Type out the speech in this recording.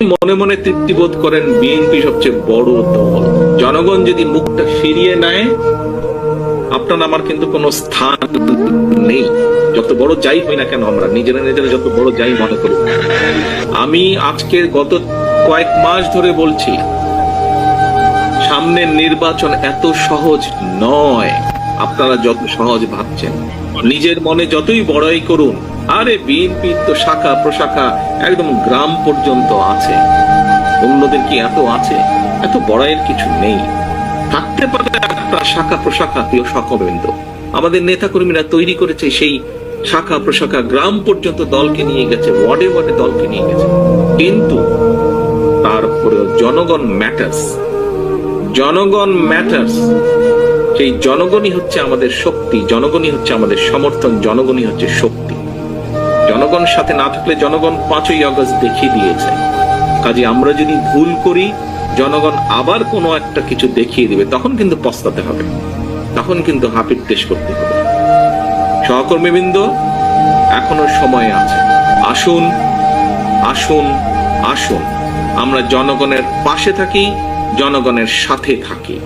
মনে মনে তৃপ্তি বোধ করেন বিএনপি সবচেয়ে বড় দল, জনগণ যদি মুখটা ফিরিয়ে নেয় আপনার আমার কিন্তু কোনো স্থান নেই। যত বড় যাই হই না কেন, আমরা নিজেরা নিজেরা যত বড় যাই মনে করি। আমি আজকে গত কয়েক মাস ধরে বলছি, সামনের নির্বাচন এত সহজ নয় আপনারা যত সহজ ভাবছেন। নিজের মনে যতই বড়াই করুন, আরে বিএনপি তো শাখা প্রশাখা একদম গ্রাম পর্যন্ত আছে, অন্যদের কি এত আছে? এত বড়াইয়ের কিছু নেই। থাকতে পারে একটা শাখা প্রশাখা, প্রিয় সহকর্মীবৃন্দ, আমাদের নেতা কর্মীরা তৈরি করেছে সেই শাখা প্রশাখা, গ্রাম পর্যন্ত দলকে নিয়ে গেছে, ওয়ার্ডে ওয়ার্ডে দলকে নিয়ে গেছে। কিন্তু তারপরেও জনগণ ম্যাটার্স, জনগণ ম্যাটার্স। সেই জনগণই হচ্ছে আমাদের শক্তি, জনগণই হচ্ছে আমাদের সমর্থন, জনগণই হচ্ছে শক্তি। জনগণ সাথে না থাকলে, জনগণ 5ই আগস্ট দেখিয়ে দিয়েছে। কাজে আমরা যদি ভুল করি, জনগণ আবার কোনো একটা কিছু দেখিয়ে দিবে, তখন কিন্তু পস্তাতে হবে, তখন কিন্তু হাপির দেশ করতে হবে। সহকর্মীবৃন্দ, এখনো সময় আছে। আসুন আসুন আসুন আমরা জনগণের পাশে থাকি, জনগণের সাথে থাকি।